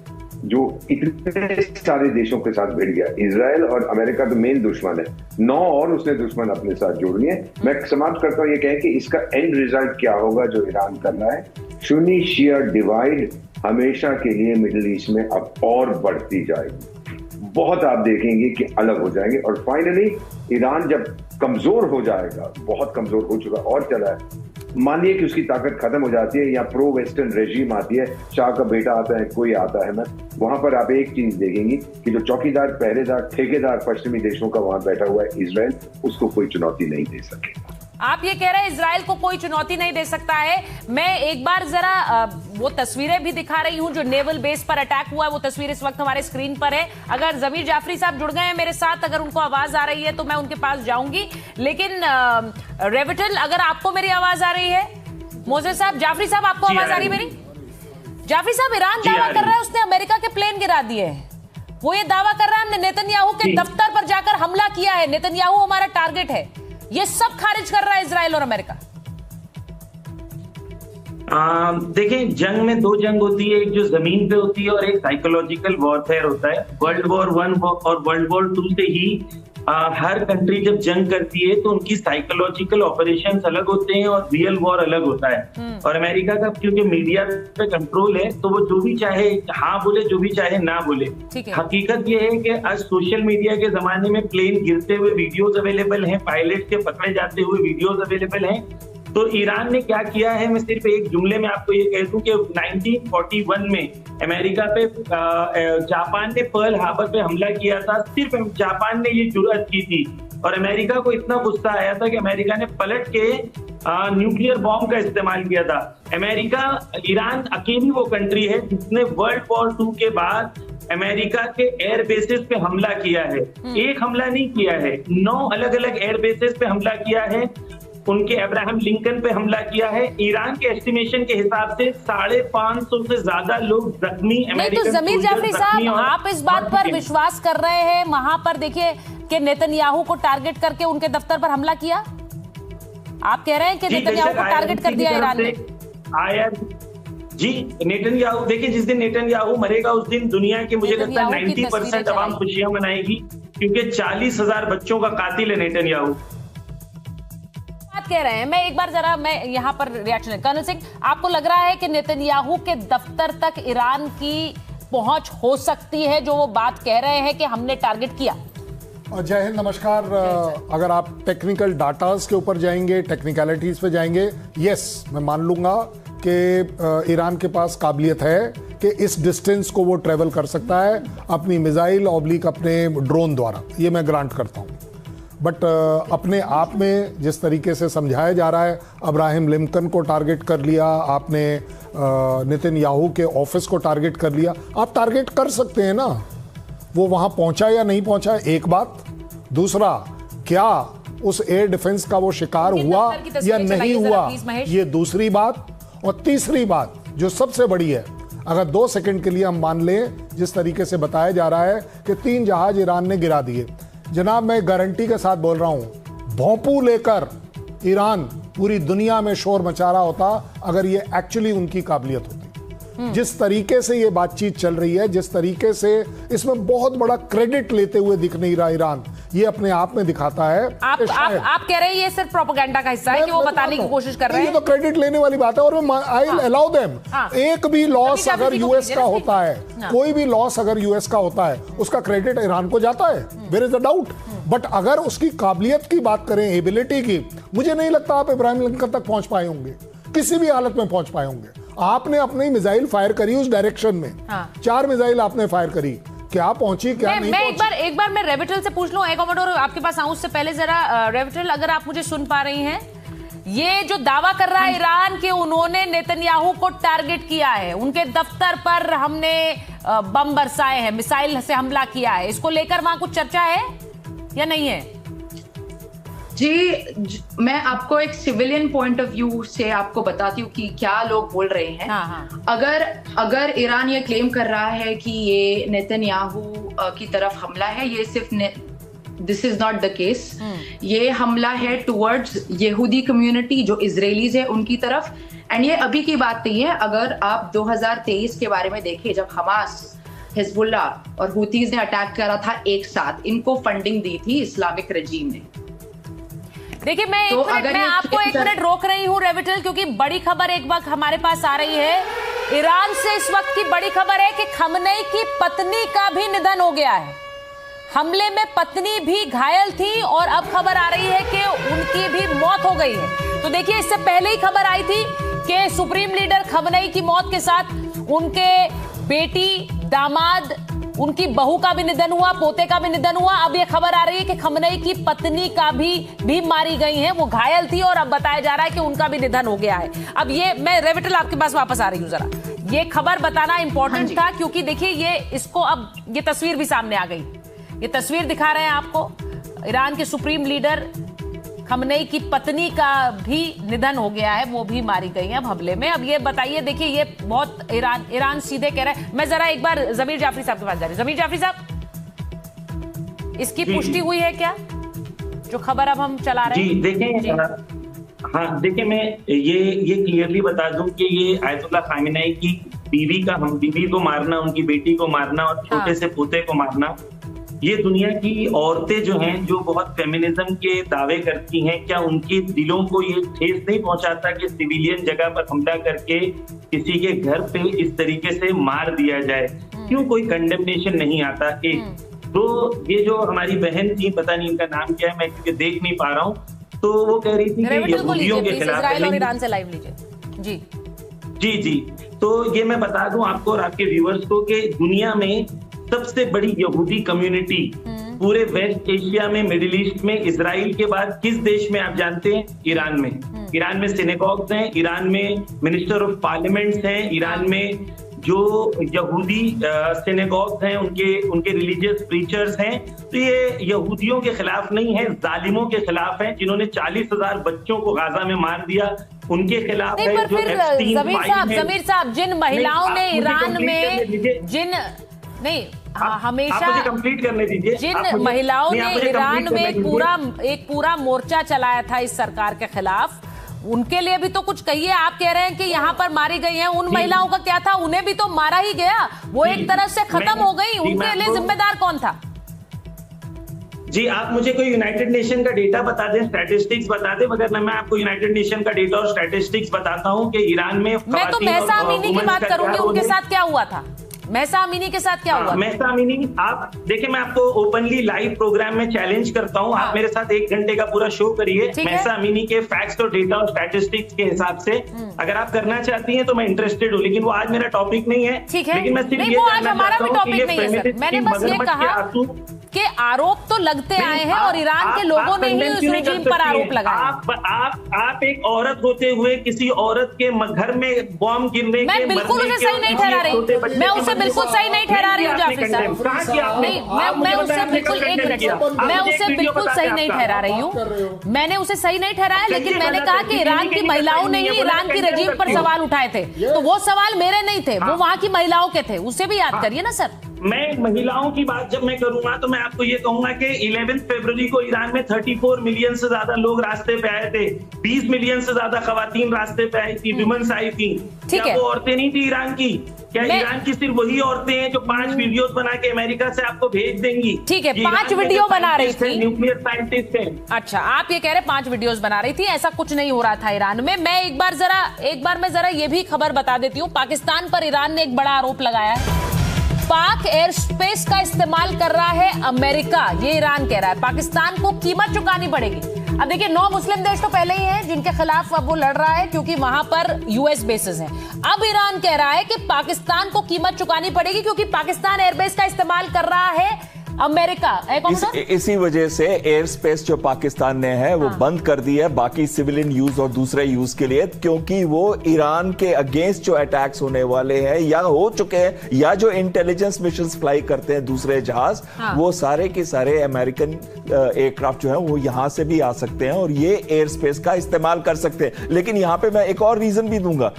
जो इतने सारे देशों के साथ भिड़ गया, इजराइल और अमेरिका तो मेन दुश्मन है, 9 और उसने दुश्मन अपने साथ जोड़ लिए। मैं समाप्त करता हूं ये कहें कि इसका एंड रिजल्ट क्या होगा जो ईरान कर रहा है। सुन्नी शिया डिवाइड हमेशा के लिए मिडिल ईस्ट में अब और बढ़ती जाएगी। बहुत आप देखेंगे कि अलग हो जाएंगे, और फाइनली ईरान जब कमजोर हो जाएगा, बहुत कमजोर हो चुका और चला है, मानिए कि उसकी ताकत खत्म हो जाती है, या प्रो वेस्टर्न रेजिम आती है, शाह का बेटा आता है, कोई आता है, मैं वहां पर आप एक चीज देखेंगी कि जो चौकीदार, पहरेदार, ठेकेदार पश्चिमी देशों का वहां बैठा हुआ है इजराइल, उसको कोई चुनौती नहीं दे सकेगा। आप ये कह रहे हैं इजराइल को कोई चुनौती नहीं दे सकता है। मैं एक बार जरा वो तस्वीरें भी दिखा रही हूं जो नेवल बेस पर अटैक हुआ है। वो तस्वीर इस वक्त हमारे स्क्रीन पर है। अगर जमीर जाफरी साहब जुड़ गए हैं मेरे साथ, अगर उनको आवाज आ रही है तो मैं उनके पास जाऊंगी। लेकिन रेविटल, अगर आपको मेरी आवाज आ रही है? मोज़ेज़ साहब, जाफरी साहब, आपको आवाज आ रही है मेरी? जाफरी साहब, ईरान दावा कर रहा है उसने अमेरिका के प्लेन गिरा दिए हैं। वो ये दावा कर रहा है हमने नेतन्याहू के दफ्तर पर जाकर हमला किया है, नेतन्याहू हमारा टारगेट है। ये सब खारिज कर रहा है इजराइल और अमेरिका। देखें, जंग में 2 जंग होती है, एक जो जमीन पे होती है और एक साइकोलॉजिकल वॉरफेयर होता है। वर्ल्ड वॉर 1 और वर्ल्ड वॉर 2 से ही हर कंट्री जब जंग करती है तो उनकी साइकोलॉजिकल ऑपरेशंस अलग होते हैं और रियल वॉर अलग होता है। और अमेरिका का क्योंकि मीडिया पे कंट्रोल है, तो वो जो भी चाहे हाँ बोले, जो भी चाहे ना बोले। हकीकत ये है कि आज सोशल मीडिया के जमाने में प्लेन गिरते हुए वीडियोस अवेलेबल हैं, पायलट के पकड़े जाते हुए वीडियोस अवेलेबल हैं। तो ईरान ने क्या किया है, मैं सिर्फ एक जुमले में आपको ये कह दूं कि 1941 में अमेरिका पे जापान ने पर्ल हार्बर पे हमला किया था। सिर्फ जापान ने ये जुर्रत की थी, और अमेरिका को इतना गुस्सा आया था कि अमेरिका ने पलट के न्यूक्लियर बॉम्ब का इस्तेमाल किया था। ईरान अकेली वो कंट्री है जिसने वर्ल्ड वॉर 2 के बाद अमेरिका के एयर बेसिस पे हमला किया है। एक हमला नहीं किया है, 9 अलग अलग एयर बेसिस पे हमला किया है। उनके अब्राहम लिंकन पे हमला किया है। ईरान के एस्टिमेशन के हिसाब से 550 से ज्यादा लोग जख्मी अमेरिकन। तो जमीर जाफरी साहब, आप इस बात पर विश्वास कर रहे हैं, वहां पर देखिए कि नेतन्याहू को टारगेट करके उनके दफ्तर पर हमला किया? आप कह रहे हैं कि नेतन्याहू को टारगेट कर दिया ईरान ने? जी, नेतन्याहू, देखिए जिस दिन नेतन्याहू मरेगा उस दिन दुनिया के मुझे लगता है 90% तमाम खुशियां मनाएगी, क्योंकि 40,000 बच्चों का कातिल है नेतन्याहू। कह रहे हैं, मैं एक बार जरा मैं यहाँ पर रिएक्शन है। कर्नल सिंह, आपको लग रहा है कि नेतन्याहू के दफ्तर तक ईरान की पहुंच हो सकती है, जो वो बात कह रहे हैं कि हमने टारगेट किया? जय हिंद, नमस्कार। अगर आप टेक्निकल डाटास के ऊपर जाएंगे, टेक्निकलिटीज पे जाएंगे, यस, मैं मान लूंगा कि ईरान के पास काबिलियत है कि इस डिस्टेंस को वो ट्रेवल कर सकता है अपनी मिसाइल ऑब्लिक अपने ड्रोन द्वारा, ये मैं ग्रांट करता हूँ। बट अपने आप में जिस तरीके से समझाया जा रहा है, अब्राहम लिंकन को टारगेट कर लिया आपने, नेतन्याहू के ऑफिस को टारगेट कर लिया, आप टारगेट कर सकते हैं ना। वो वहाँ पहुँचा या नहीं पहुँचा, एक बात। दूसरा, क्या उस एयर डिफेंस का वो शिकार हुआ या नहीं हुआ, ये दूसरी बात। और तीसरी बात जो सबसे बड़ी है, अगर 2 सेकंड के लिए हम मान लें जिस तरीके से बताया जा रहा है कि 3 जहाज ईरान ने गिरा दिए, जनाब मैं गारंटी के साथ बोल रहा हूं, भोंपू लेकर ईरान पूरी दुनिया में शोर मचा रहा होता अगर ये एक्चुअली उनकी काबिलियत होती। जिस तरीके से ये बातचीत चल रही है, जिस तरीके से इसमें बहुत बड़ा क्रेडिट लेते हुए दिख नहीं रहा ईरान, ये अपने आप में दिखाता है। आप कह रहे हैं ये सिर्फ प्रोपेगेंडा का हिस्सा है कि वो बताने की कोशिश कर रहे हैं। ये तो क्रेडिट लेने वाली बात है और आई विल अलाउ देम। एक भी लॉस अगर यूएस का होता है, कोई भी लॉस अगर यूएस का होता है, उसका क्रेडिट ईरान को जाता है, there is a doubt. But अगर उसकी काबिलियत की बात करें, एबिलिटी की, मुझे नहीं लगता आप इब्राहिम लिंकन तक पहुंच पाए होंगे, किसी भी हालत में पहुंच पाए होंगे। आपने अपनी मिसाइल फायर करी उस डायरेक्शन में, 4 मिसाइल आपने फायर करी, क्या पहुंची क्या नहीं पहुंची। एक बार मैं रेविटल से पूछ लूं, कॉमोडोर आपके पास आऊं उससे पहले जरा रेविटल, अगर आप मुझे सुन पा रही हैं, ये जो दावा कर रहा है ईरान के उन्होंने नेतन्याहू को टारगेट किया है, उनके दफ्तर पर हमने बम बरसाए हैं, मिसाइल से हमला किया है, इसको लेकर वहां कुछ चर्चा है या नहीं है? जी, मैं आपको एक सिविलियन पॉइंट ऑफ व्यू से आपको बताती हूँ कि क्या लोग बोल रहे हैं। अगर ईरान ये क्लेम कर रहा है कि ये नेतन्याहू की तरफ हमला है, ये सिर्फ this is not the case. ये हमला है टुवर्ड्स यहूदी कम्युनिटी जो इजरायलीज है उनकी तरफ, एंड ये अभी की बात नहीं है। अगर आप 2023 के बारे में देखें, जब हमास, हिजबुल्ला और हुतीज ने अटैक करा था एक साथ, इनको फंडिंग दी थी इस्लामिक रजीम ने। देखिए मैं आपको एक मिनट रोक रही हूँ रेविटल, क्योंकि बड़ी खबर एक वक्त हमारे पास आ रही है। ईरान से इस वक्त की बड़ी खबर है कि खमनेई की पत्नी का भी निधन हो गया है। हमले में पत्नी भी घायल थी और अब खबर आ रही है कि उनकी भी मौत हो गई है। तो देखिए, इससे पहले ही खबर आई थी कि सुप्रीम लीडर खमनेई की मौत के साथ उनके बेटी, दामाद, उनकी बहू का भी निधन हुआ, पोते का भी निधन हुआ। अब ये खबर आ रही है कि खमनेई की पत्नी का भी मारी गई हैं, वो घायल थी और अब बताया जा रहा है कि उनका भी निधन हो गया है। अब ये मैं रेविटल आपके पास वापस आ रही हूँ, जरा ये खबर बताना इंपॉर्टेंट था, क्योंकि देखिए ये इसको अब ये तस्वीर भी सामने आ गई। ये तस्वीर दिखा रहे हैं आपको, ईरान के सुप्रीम लीडर खमनेई की पत्नी का भी निधन हो गया है, वो भी मारी गई है अब हमले में। अब ये बताइए, देखिए ये बहुत ईरान सीधे कह रहा है। मैं जरा एक बार जमीर जाफरी साहब के पास जा रही हूं। जमीर जाफरी साहब, इसकी पुष्टि हुई है क्या, जो खबर अब हम चला रहे हैं? जी देखें, हाँ देखिए, मैं ये क्लियरली बता दूं कि ये आयतुल्लाह खामेनेई की बीवी को मारना, उनकी बेटी को मारना और छोटे से पोते को मारना, ये दुनिया की औरतें जो हैं, जो बहुत फेमिनिज्म के दावे करती हैं, क्या उनके दिलों को ये ठेस नहीं पहुंचाता कि सिविलियन जगह पर हमला करके किसी के घर पे इस तरीके से मार दिया जाए? क्यों कोई कंडेमनेशन नहीं आता? तो ये जो हमारी बहन थी, पता नहीं इनका नाम क्या है, मैं क्योंकि देख नहीं पा रहा हूँ, तो वो कह रही थी कि यहूदियों के खिलाफ जी। तो ये मैं बता दूं आपको और आपके व्यूअर्स को कि दुनिया में सबसे बड़ी यहूदी कम्युनिटी पूरे वेस्ट एशिया में, मिडिल ईस्ट में, इजराइल के बाद किस देश में आप जानते हैं? ईरान में। ईरान में सिनेगॉग्स हैं, ईरान में मिनिस्टर ऑफ पार्लियामेंट्स हैं, ईरान में जो यहूदी सिनेगॉग्स हैं उनके रिलीजियस प्रीचर्स हैं। तो ये यहूदियों के खिलाफ नहीं है, जालिमों के खिलाफ है, जिन्होंने 40,000 बच्चों को गाजा में मार दिया, उनके खिलाफ है। जो जमीर साहब, जिन महिलाओं ने ईरान में हमेशा मुझे कंप्लीट करने दीजिए। जिन महिलाओं ने ईरान में एक पूरा मोर्चा चलाया था इस सरकार के खिलाफ, उनके लिए भी तो कुछ कहिए। आप कह रहे हैं कि यहाँ पर मारी गई हैं, उन महिलाओं का क्या था? उन्हें भी तो मारा ही गया, वो एक तरह से खत्म हो गई, उनके लिए जिम्मेदार कौन था? जी, आप मुझे कोई यूनाइटेड नेशन का डेटा बता दें, स्टैटिस्टिक्स बता दें, मगर मैं आपको यूनाइटेड नेशन का डेटा और स्टैटिस्टिक्स बताता हूँ कि ईरान में मैं तो महसा अमीनी की बात करूंगी, उनके साथ क्या हुआ था? महसा अमीनी के साथ क्या हुआ? महसा अमीनी, आप देखिए, मैं आपको ओपनली लाइव प्रोग्राम में चैलेंज करता हूं, आप मेरे साथ 1 घंटे का पूरा शो करिए महसा अमीनी के फैक्ट्स और डेटा और स्टैटिस्टिक्स के हिसाब से। अगर आप करना चाहती हैं तो मैं इंटरेस्टेड हूं, लेकिन वो आज मेरा टॉपिक नहीं है। लेकिन मैं सिर्फ ये जानना चाहता हूं कि ये फेमिनिस्ट की मगरमच्छ के आंसू के आरोप तो लगते आए हैं और ईरान के लोगों ने ही उस रेजिम पर आरोप लगाया। आप एक औरत होते हुए किसी औरत के घर में बॉम्ब गिरने मैं बिल्कुल उसे सही नहीं ठहरा रही, मैं उसे बिल्कुल सही नहीं ठहरा रही हूँ जाफिर साहब, नहीं मैं उसे बिल्कुल, एक मिनट, मैं उसे बिल्कुल सही नहीं ठहरा रही हूँ, मैंने उसे सही नहीं ठहराया, लेकिन मैंने कहा कि ईरान की महिलाओं ने ही ईरान की रेजिम पर सवाल उठाए थे, तो वो सवाल मेरे नहीं थे, वो वहां की महिलाओं के थे, उसे भी याद करिए ना सर। मैं महिलाओं की बात जब मैं करूंगा तो मैं आपको ये कहूंगा कि 11 फरवरी को ईरान में 34 मिलियन से ज्यादा लोग रास्ते पे आए थे, 20 मिलियन से ज्यादा खवातीन रास्ते पे आई थी, विमेंस आई थी। क्या वो औरतें नहीं थी ईरान की? क्या ईरान की सिर्फ वही औरतें हैं जो 5 वीडियोस बना के अमेरिका से आपको भेज देंगी? ठीक है, 5 वीडियो बना रही थी, न्यूक्लियर साइंटिस्ट है। अच्छा, आप ये कह रहे 5 वीडियोस बना रही थी, ऐसा कुछ नहीं हो रहा था ईरान में। मैं एक बार मैं जरा ये भी खबर बता देती हूँ, पाकिस्तान पर ईरान ने एक बड़ा आरोप लगाया है, पाक एयर स्पेस का इस्तेमाल कर रहा है अमेरिका, ये ईरान कह रहा है, पाकिस्तान को कीमत चुकानी पड़ेगी। अब देखिए 9 मुस्लिम देश तो पहले ही हैं जिनके खिलाफ अब वो लड़ रहा है क्योंकि वहां पर यूएस बेसेस हैं। अब ईरान कह रहा है कि पाकिस्तान को कीमत चुकानी पड़ेगी क्योंकि पाकिस्तान एयरबेस का इस्तेमाल कर रहा है अमेरिका। इसी वजह से एयर स्पेस जो पाकिस्तान ने है वो बंद कर दी है बाकी सिविलियन यूज और दूसरे यूज के लिए, क्योंकि वो ईरान के अगेंस्ट जो अटैक्स होने वाले हैं या हो चुके हैं या जो इंटेलिजेंस मिशंस फ्लाई करते हैं दूसरे जहाज, वो सारे के सारे अमेरिकन एयरक्राफ्ट जो है वो यहां से भी आ सकते हैं और ये एयर स्पेस का इस्तेमाल कर सकते हैं। लेकिन यहां पे मैं एक और रीजन भी दूंगा,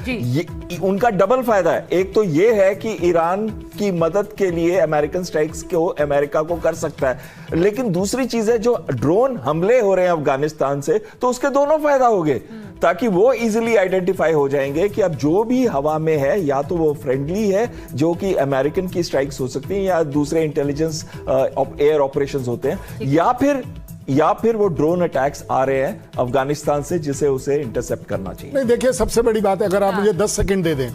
उनका डबल फायदा है। एक तो ये है कि ईरान की मदद के लिए अमेरिकन स्ट्राइक्स को अमेरिका को कर सकता है, लेकिन दूसरी चीज है जो ड्रोन हमले हो रहे हैं अफगानिस्तान से, तो उसके दोनों फायदा हो गए, ताकि वो इजीली आइडेंटिफाई हो जाएंगे कि अब जो भी हवा में है या तो वो फ्रेंडली है जो कि अमेरिकन की स्ट्राइक्स हो सकती हैं या दूसरे इंटेलिजेंस एयर ऑपरेशंस होते हैं, या फिर वो ड्रोन अटैक्स आ रहे हैं अफगानिस्तान से जिसे उसे इंटरसेप्ट करना चाहिए। नहीं, देखिए सबसे बड़ी बात है, अगर आप मुझे 10 सेकंड दे दें,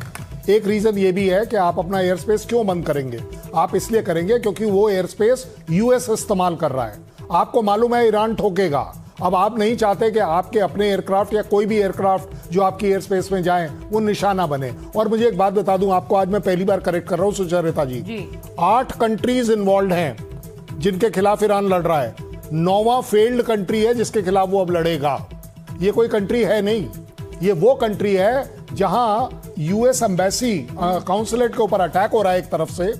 एक रीजन ये भी है कि आप अपना एयर स्पेस क्यों बंद करेंगे? आप इसलिए करेंगे क्योंकि वो एयर स्पेस यूएस इस्तेमाल कर रहा है। आपको मालूम है ईरान ठोकेगा। अब आप नहीं चाहते कि आपके अपने एयरक्राफ्ट या कोई भी एयरक्राफ्ट जो आपकी एयर स्पेस में जाएं वो निशाना बने। और मुझे एक बात बता दूं आपको, आज मैं पहली बार करेक्ट कर रहा हूं सुचरिता जी, 8 कंट्रीज इन्वॉल्व हैं जिनके खिलाफ ईरान लड़ रहा है, 9वां फेल्ड कंट्री है जिसके खिलाफ वो अब लड़ेगा। ये कोई कंट्री है नहीं, ये वो कंट्री है जहां यूएस एम्बेसी काउंसुलेट के ऊपर अटैक हो रहा है एक तरफ से,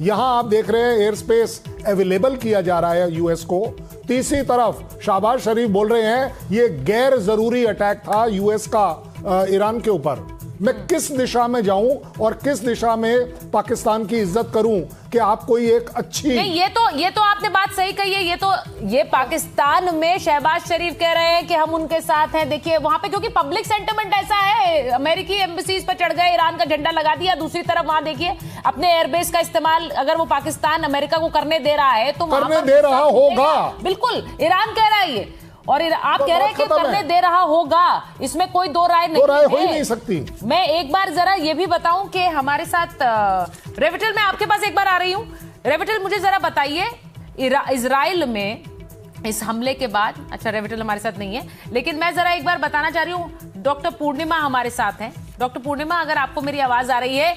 यहां आप देख रहे हैं एयर स्पेस अवेलेबल किया जा रहा है यूएस को, तीसरी तरफ शहबाज शरीफ बोल रहे हैं ये गैर जरूरी अटैक था यूएस का ईरान के ऊपर। मैं किस दिशा में जाऊं और किस दिशा में पाकिस्तान की इज्जत करूं कि आप कोई एक अच्छी नहीं, ये तो आपने बात सही कही है। ये पाकिस्तान में शहबाज शरीफ कह रहे हैं कि हम उनके साथ हैं। देखिए वहां पे क्योंकि पब्लिक सेंटिमेंट ऐसा है, अमेरिकी एम्बेसीज पर चढ़ गए, ईरान का झंडा लगा दिया। दूसरी तरफ वहां देखिए अपने एयरबेस का इस्तेमाल अगर वो पाकिस्तान अमेरिका को करने दे रहा है तो करने दे रहा होगा, बिल्कुल ईरान कह रहा है ये, और आप कह रहे हैं कि करने दे रहा होगा, इसमें कोई दो राय नहीं है। हो ही नहीं सकती। मैं एक बार जरा ये भी बताऊं कि हमारे साथ रेविटल, मैं आपके पास एक बार आ रही हूं। रेविटल मुझे जरा बताइए, इजराइल में इस हमले के बाद, अच्छा रेविटल हमारे साथ नहीं है, लेकिन मैं जरा एक बार बताना चाह रही हूं, डॉक्टर पूर्णिमा हमारे साथ हैं। डॉक्टर पूर्णिमा, अगर आपको मेरी आवाज आ रही है,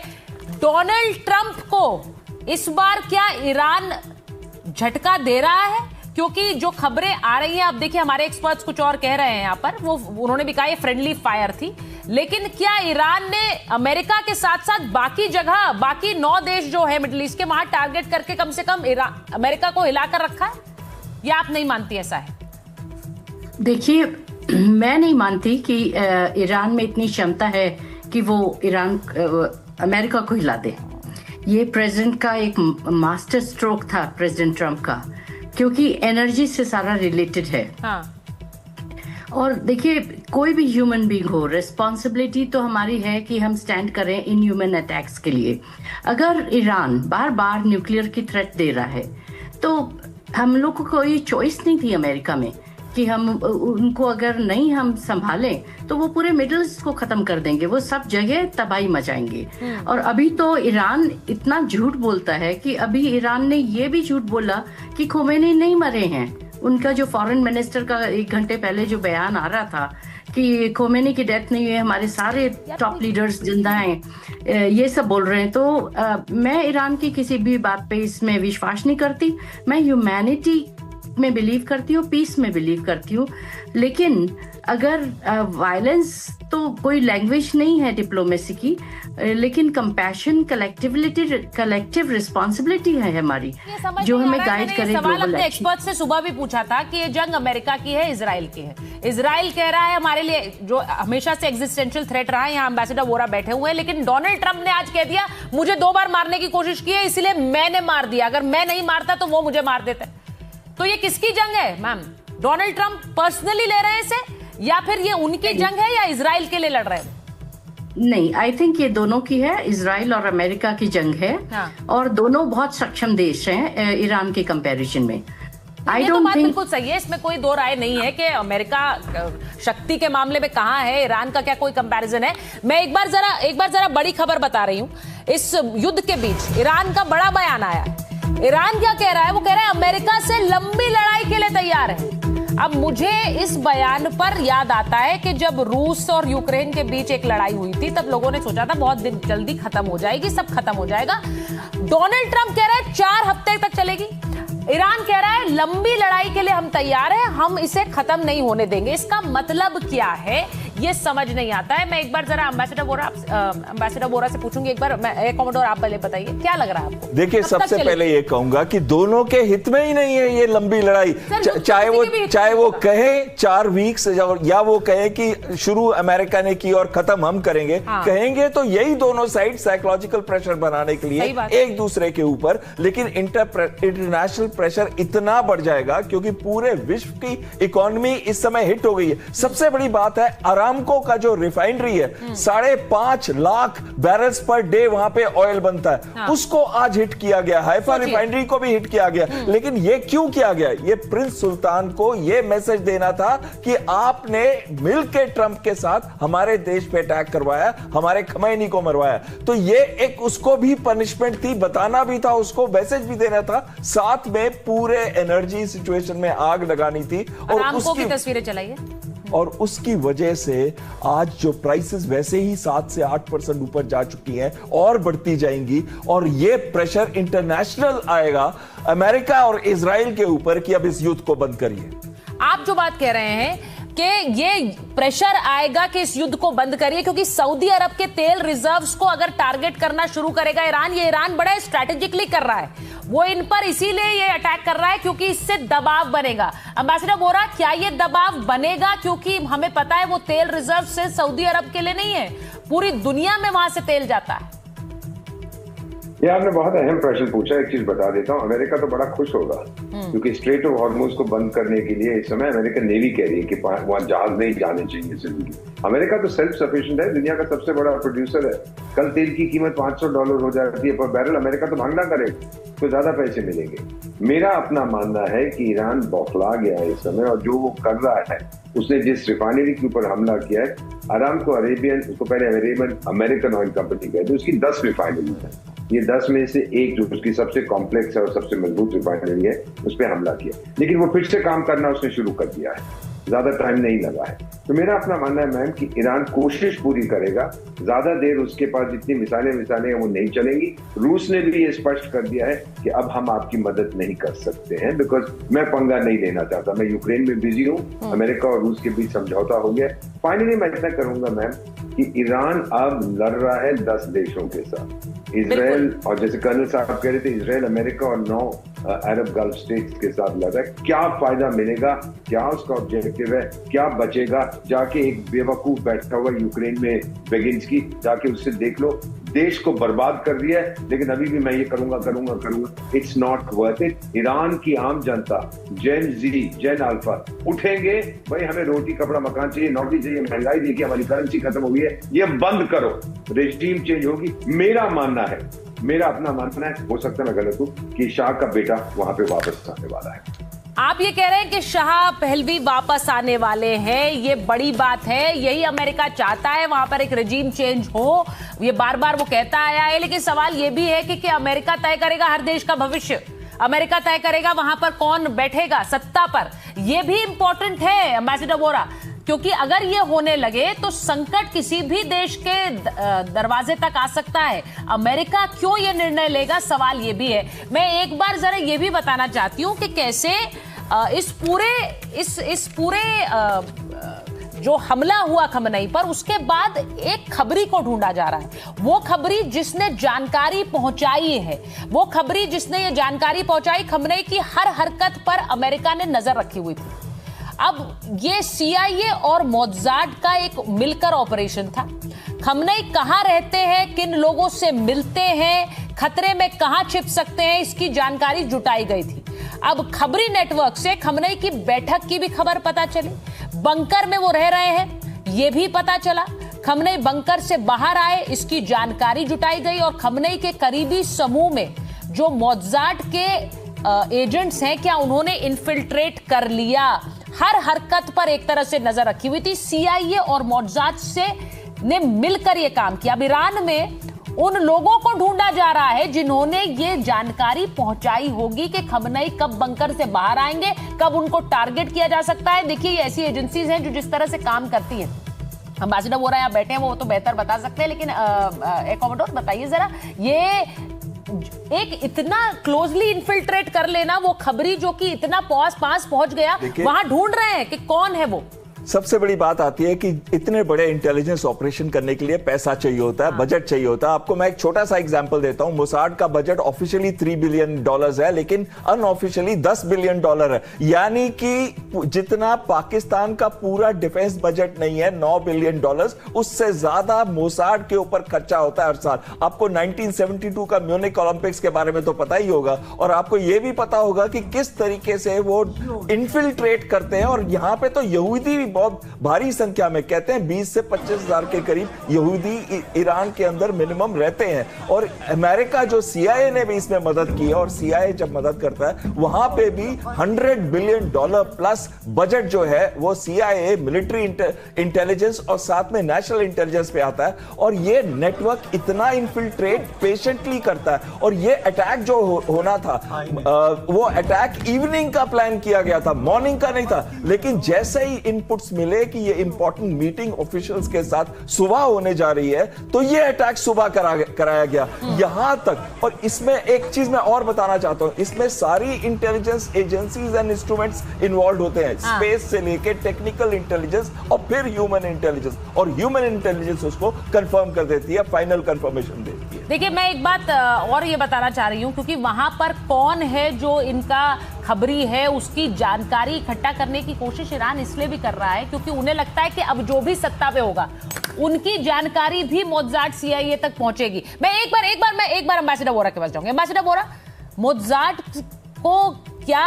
डोनाल्ड ट्रंप को इस बार क्या ईरान झटका दे रहा है? क्योंकि जो खबरें आ रही हैं, अब देखिए हमारे एक्सपर्ट्स कुछ और कह रहे हैं यहाँ पर, वो उन्होंने भी कहा ये फ्रेंडली फायर थी, लेकिन क्या ईरान ने अमेरिका के साथ साथ बाकी जगह, बाकी 9 देश जो है मिडिल ईस्ट के, वहां टारगेट करके कम से कम अमेरिका को हिलाकर रखा है, या आप नहीं मानती ऐसा है? देखिए, मैं नहीं मानती कि ईरान में इतनी क्षमता है कि वो अमेरिका को हिला दे। ये प्रेसिडेंट का एक मास्टर स्ट्रोक था, प्रेसिडेंट ट्रंप का, क्योंकि एनर्जी से सारा रिलेटेड है। हाँ। और देखिए, कोई भी ह्यूमन बीइंग हो, रिस्पॉन्सिबिलिटी तो हमारी है कि हम स्टैंड करें इन ह्यूमन अटैक्स के लिए। अगर ईरान बार बार न्यूक्लियर की थ्रेट दे रहा है तो हम लोग को कोई चॉइस नहीं थी अमेरिका में कि हम उनको अगर नहीं हम संभालें तो वो पूरे मिडिल ईस्ट को खत्म कर देंगे, वो सब जगह तबाही मचाएंगे। और अभी तो ईरान इतना झूठ बोलता है कि अभी ईरान ने ये भी झूठ बोला कि खोमेनी नहीं मरे हैं। उनका जो फॉरेन मिनिस्टर का 1 घंटे पहले जो बयान आ रहा था कि खोमेनी की डेथ नहीं हुई है, हमारे सारे टॉप लीडर्स जिंदा हैं, ये सब बोल रहे हैं। तो मैं ईरान की किसी भी बात पे इसमें विश्वास नहीं करती। मैं ह्यूमैनिटी में बिलीव करती हूँ, पीस में बिलीव करती हूँ, लेकिन अगर वायलेंस तो कोई लैंग्वेज नहीं है डिप्लोमेसी की, लेकिन कंपैशन, कलेक्टिव रिस्पॉन्सिबिलिटी है हमारी, जो हमें गाइड करे। सवाल अपने एक्सपर्ट से सुबह भी पूछा था कि ये जंग अमेरिका की है, इजराइल की है। इजराइल कह रहा है हमारे लिए जो हमेशा से एग्जिस्टेंशियल थ्रेट रहा है, यहाँ एम्बेसडर वोरा बैठे हुए हैं, लेकिन डोनाल्ड ट्रंप ने आज कह दिया मुझे 2 बार मारने की कोशिश की है, इसलिए मैंने मार दिया, अगर मैं नहीं मारता तो वो मुझे मार देते। तो ये किसकी जंग है मैम? डोनाल्ड ट्रंप पर्सनली ले रहे हैं इसे, या फिर ये उनकी जंग है, या इजराइल के लिए लड़ रहे हैं? नहीं, आई थिंक ये दोनों की है, इजराइल और अमेरिका की जंग है। हाँ। और दोनों बहुत सक्षम देश हैं ईरान के कंपैरिजन में। ये तो बात बिल्कुल सही है, इसमें कोई दो राय नहीं है कि अमेरिका शक्ति के मामले में कहां है, ईरान का क्या कोई कंपैरिजन है। मैं एक बार जरा बड़ी खबर बता रही हूं। इस युद्ध के बीच ईरान का बड़ा बयान आया। ईरान क्या कह रहा है? वो कह रहा है अमेरिका से लंबी लड़ाई के लिए तैयार है। अब मुझे इस बयान पर याद आता है कि जब रूस और यूक्रेन के बीच एक लड़ाई हुई थी, तब लोगों ने सोचा था बहुत दिन जल्दी खत्म हो जाएगी, सब खत्म हो जाएगा। डोनाल्ड ट्रंप कह रहा है 4 हफ्ते तक चलेगी। ईरान कह रहा है लंबी लड़ाई के लिए हम तैयार हैं, हम इसे खत्म नहीं होने देंगे। इसका मतलब क्या है ये समझ नहीं आता है। मैं एक बार जरा एम्बेसडर वोरा से पूछूंगी, एक बार कॉमोडोर आप पहले बताइए क्या लग रहा है आपको? देखिए, सबसे पहले ये कहूंगा कि दोनों के हित में ही नहीं है ये लंबी लड़ाई। चाहे वो कहे 4 वीक्स या वो कहे कि शुरू अमेरिका ने की और खत्म हम करेंगे। हाँ। कहेंगे तो यही दोनों साइड साइकोलॉजिकल प्रेशर बनाने के लिए एक दूसरे के ऊपर, लेकिन इंटरनेशनल प्रेशर इतना बढ़ जाएगा क्योंकि पूरे विश्व की इकोनॉमी इस समय हिट हो गई है। सबसे बड़ी बात है अरामको का जो रिफाइनरी है, 5.5 लाख बैरल्स पर डे वहां पे ऑयल बनता है। हाँ। उसको आज हिट किया गया, हाइफा रिफाइनरी को भी हिट किया गया। लेकिन ये क्यों किया गया? ये प्रिंस सुल्तान को ये मैसेज देना था कि आपने मिलकर ट्रंप के साथ हमारे देश पे अटैक करवाया, हमारे खमैनी को मरवाया। तो ये एक उसको भी पनिशमेंट थी, बताना भी था, उसको मैसेज भी देना था, साथ में पूरे एनर्जी सिचुएशन में आग लगानी थी। और उसकी तस्वीरें चलाइए। और उसकी वजह से आज जो प्राइसेस वैसे ही 7 से 8% ऊपर जा चुकी हैं और बढ़ती जाएंगी, और ये प्रेशर इंटरनेशनल आएगा अमेरिका और इजराइल के ऊपर कि अब इस युद्ध को बंद करिए। आप जो बात कह रहे हैं कि ये प्रेशर आएगा कि इस युद्ध को बंद करिए, क्योंकि सऊदी अरब के तेल रिजर्व्स को अगर टारगेट करना शुरू करेगा ईरान, ये ईरान बड़ा स्ट्रैटेजिकली कर रहा है, वो इन पर इसीलिए ये अटैक कर रहा है क्योंकि इससे दबाव बनेगा। एम्बेसडर वोरा, क्या ये दबाव बनेगा? क्योंकि हमें पता है वो तेल रिजर्व से सऊदी अरब के लिए नहीं है, पूरी दुनिया में वहां से तेल जाता है। ये आपने बहुत अहम प्रश्न पूछा। एक चीज बता देता हूँ, अमेरिका तो बड़ा खुश होगा क्योंकि स्ट्रेट ऑफ हॉर्मुज को बंद करने के लिए इस समय अमेरिकन नेवी कह रही है कि वहां जहाज नहीं जाने चाहिए सिर्फ। अमेरिका तो सेल्फ सफिशिएंट है, दुनिया का सबसे बड़ा प्रोड्यूसर है। कल तेल की कीमत $500 हो जाती है पर बैरल, अमेरिका तो भागना करेगा तो ज्यादा पैसे मिलेंगे। मेरा अपना मानना है कि ईरान बौखला गया है इस समय, और जो वो कर रहा है, उसने जिस रिफाइनरी के ऊपर हमला किया है, अरामको अरेबियन, उसको पहले अमेरिकन ऑयल कंपनी कहते हैं, उसकी 10 रिफाइनरी है। ये 10 में से एक जो उसकी सबसे कॉम्प्लेक्स है और सबसे मजबूत रिफाइनरी है, उस पर हमला किया, लेकिन वो फिर से काम करना उसने शुरू कर दिया है, ज्यादा टाइम नहीं लगा है। तो मेरा अपना मानना है मैम कि ईरान कोशिश पूरी करेगा, ज्यादा देर उसके पास जितनी मिसाइलें हैं वो नहीं चलेंगी। रूस ने भी ये स्पष्ट कर दिया है कि अब हम आपकी मदद नहीं कर सकते हैं, बिकॉज मैं पंगा नहीं लेना चाहता, मैं यूक्रेन में बिजी हूँ, अमेरिका और रूस के बीच समझौता हो गया। फाइनली मैं इतना करूंगा मैम कि ईरान अब लड़ रहा है 10 देशों के साथ, इजराइल, और जैसे कर्नल साहब कह रहे थे, इजराइल, अमेरिका और 9 अरब गल्फ स्टेट्स के साथ लड़ रहा है। क्या फायदा मिलेगा, क्या उसका ऑब्जेक्टिव है, क्या बचेगा? जाके एक बेवकूफ बैठा हुआ यूक्रेन में बेगिंस्की, जाके उससे देख लो, देश को बर्बाद कर दिया है, लेकिन अभी भी मैं ये करूंगा। It's not worth it. Iran की आम जनता, जेन जी, जेन अल्फा उठेंगे, भाई हमें रोटी कपड़ा मकान चाहिए, नौकरी चाहिए, महंगाई देखिए, हमारी करेंसी खत्म हो गई है, ये बंद करो, रेजिम चेंज होगी। मेरा मानना है, मेरा अपना मानना है, हो सकता है मैं गलत हूं, कि शाह का बेटा वहां पे वापस आने वाला है। आप ये कह रहे हैं कि शाह पहलवी वापस आने वाले हैं, ये बड़ी बात है, यही अमेरिका चाहता है, वहां पर एक रेजिम चेंज हो, ये बार बार वो कहता आया है। लेकिन सवाल ये भी है कि अमेरिका तय करेगा हर देश का भविष्य, अमेरिका तय करेगा वहां पर कौन बैठेगा सत्ता पर, यह भी इंपॉर्टेंट है। एम्बेसडर वोरा, क्योंकि अगर ये होने लगे तो संकट किसी भी देश के दरवाजे तक आ सकता है। अमेरिका क्यों ये निर्णय लेगा, सवाल ये भी है। मैं एक बार जरा ये भी बताना चाहती हूं कि कैसे इस पूरे जो हमला हुआ खमनई पर, उसके बाद एक खबरी को ढूंढा जा रहा है। वो खबरी जिसने जानकारी पहुंचाई है, वो खबरी जिसने ये जानकारी पहुंचाई, खमनई की हर हरकत पर अमेरिका ने नजर रखी हुई थी। अब ये CIA और मोसाद का एक मिलकर ऑपरेशन था। खमनई कहां रहते हैं, किन लोगों से मिलते हैं, खतरे में कहां छिप सकते हैं, इसकी जानकारी जुटाई गई थी। अब खबरी नेटवर्क से खमनई की बैठक की भी खबर पता चली, बंकर में वो रह रहे हैं ये भी पता चला, खमनई बंकर से बाहर आए इसकी जानकारी जुटाई गई, और खमनई के करीबी समूह में जो मोसाद के एजेंट्स हैं, क्या उन्होंने इन्फिल्ट्रेट कर लिया, हर हरकत पर एक तरह से नजर रखी हुई थी। CIA और मोसाद से ने मिलकर यह काम किया। अब ईरान में उन लोगों को ढूंढा जा रहा है जिन्होंने ये जानकारी पहुंचाई होगी कि खमनई कब बंकर से बाहर आएंगे, कब उनको टारगेट किया जा सकता है। देखिए, ये ऐसी एजेंसीज हैं जो जिस तरह से काम करती हैं। एम्बेसडर वोरा यहाँ बैठे हैं, वो तो बेहतर बता सकते हैं, लेकिन कॉमोडोर बताइए जरा, ये एक इतना क्लोजली इन्फिल्ट्रेट कर लेना, वो खबरी जो कि इतना पास पहुंच गया, वहां ढूंढ रहे हैं कि कौन है वो। सबसे बड़ी बात आती है कि इतने बड़े इंटेलिजेंस ऑपरेशन करने के लिए पैसा चाहिए होता है, बजट चाहिए होता है। आपको मैं एक छोटा सा एग्जांपल देता हूं। मोसाद का बजट ऑफिशियली $3 बिलियन है, लेकिन अनऑफिशियली $10 बिलियन है। यानी कि जितना पाकिस्तान का पूरा डिफेंस बजट नहीं है, $9 बिलियन, उससे ज्यादा मोसाद के ऊपर खर्चा होता है हर साल। आपको 1972 का म्यूनिक ओलंपिक्स के बारे में तो पता ही होगा, और आपको यह भी पता होगा कि किस तरीके से वो इन्फिल्ट्रेट करते हैं। और यहां पे तो यहूदी भी बहुत भारी संख्या में, कहते हैं 20 से 25 हजार के करीब यहूदी ईरान के अंदर मिनिमम रहते हैं। और अमेरिका जो CIA ने भी इसमें मदद की है, और CIA जब मदद करता है वहां पे भी $100 बिलियन प्लस बजट जो है वो CIA, मिलिट्री इंटेलिजेंस और साथ में नेशनल इंटेलिजेंस पे आता है। और ये नेटवर्क इतना इन्फिल्ट्रेट पेशेंटली करता है। और ये अटैक जो होना था, वो अटैक इवनिंग का प्लान किया गया था, मॉर्निंग का नहीं था। लेकिन जैसे ही इनपुट्स मिले कि ये इंपॉर्टेंट मीटिंग ऑफिशियल्स के साथ सुबह होने जा रही है, तो ये अटैक सुबह कराया गया यहां तक। और इसमें एक चीज मैं और बताना चाहता हूं, इसमें सारी intelligence agencies and instruments involve होते हैं, स्पेस से लेके टेक्निकल इंटेलिजेंस और फिर ह्यूमन इंटेलिजेंस, और ह्यूमन इंटेलिजेंस उसको कंफर्म कर देती है, फाइनल कंफर्मेशन देती है। देखिए, मैं एक बात और ये बताना चाह रही हूं, क्योंकि वहां पर कौन है जो इनका खबरी है, उसकी जानकारी इकट्ठा करने की कोशिश ईरान इसलिए भी कर रहा है क्योंकि उन्हें लगता है कि अब जो भी सत्ता पे होगा उनकी जानकारी भी मोसाद CIA तक पहुंचेगी। मैं एक बार एम्बेसडर वोरा के पास जाऊंगी। एम्बेसडर वोरा, मोसाद को क्या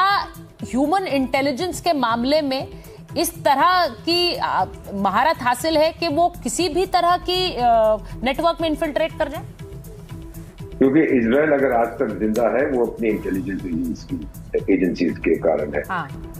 ह्यूमन इंटेलिजेंस के मामले में इस तरह की महारत हासिल है कि वो किसी भी तरह की नेटवर्क में इन्फिल्ट्रेट कर जाए? क्योंकि इजराइल अगर आज तक जिंदा है वो अपनी इंटेलिजेंस एजेंसीज के कारण है।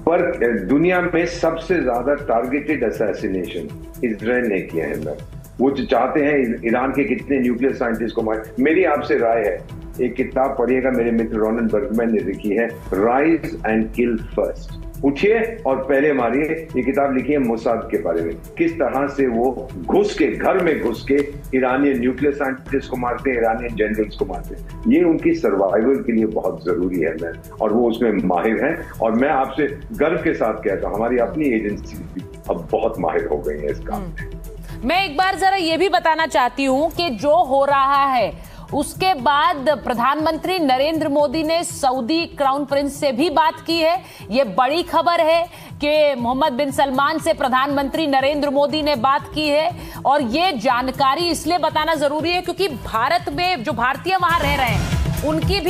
पर दुनिया में सबसे ज्यादा टारगेटेड असैसिनेशन इजराइल ने किया है। वो जो चाहते हैं ईरान के कितने न्यूक्लियर साइंटिस्ट को मार। मेरी आपसे राय है, एक किताब पढ़िएगा, मेरे मित्र रोनन बर्गमैन ने लिखी है, राइज एंड किल फर्स्ट। उठिए और पहले मारिए। ये किताब लिखी है मोसाद के बारे में, किस तरह से वो घर में घुस के ईरानियन न्यूक्लियर साइंटिस्ट को मारते हैं, ईरानियन जनरल्स को मारते हैं। ये उनकी सर्वाइवल के लिए बहुत जरूरी है, और वो उसमें माहिर हैं। और मैं आपसे गर्व के साथ कहता हूं, हमारी अपनी एजेंसी भी अब बहुत माहिर हो गई है इस काम में। मैं एक बार जरा ये भी बताना चाहती हूं कि जो हो रहा है उसके बाद प्रधानमंत्री नरेंद्र मोदी ने सऊदी क्राउन प्रिंस से भी बात की है। यह बड़ी खबर है कि मोहम्मद बिन सलमान से प्रधानमंत्री नरेंद्र मोदी ने बात की है। और यह जानकारी इसलिए बताना जरूरी है क्योंकि भारत में जो भारतीय वहां रह रहे हैं उनकी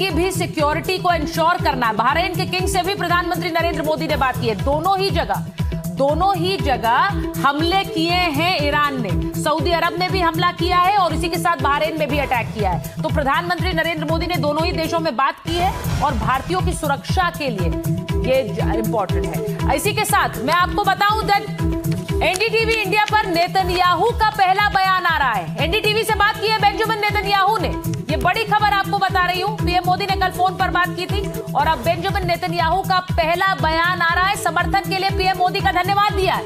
भी सिक्योरिटी को इंश्योर करना है। बहरीन के किंग से भी प्रधानमंत्री नरेंद्र मोदी ने बात की है। दोनों ही जगह हमले किए हैं ईरान ने। सऊदी अरब ने भी हमला किया है और इसी के साथ बहरीन में भी अटैक किया है। तो प्रधानमंत्री नरेंद्र मोदी ने दोनों ही देशों में बात की है और भारतीयों की सुरक्षा के लिए ये इंपॉर्टेंट है। इसी के साथ मैं आपको बताऊं दैट NDTV इंडिया पर नेतन्याहू का पहला बयान आ रहा है। NDTV से बात की है बेंजामिन नेतन्याहू ने। ये बड़ी खबर आपको बता रही हूं। पीएम मोदी ने कल फोन पर बात की थी और अब बेंजामिन नेतन्याहू का पहला बयान आ रहा है। समर्थन के लिए पीएम मोदी का धन्यवाद दिया है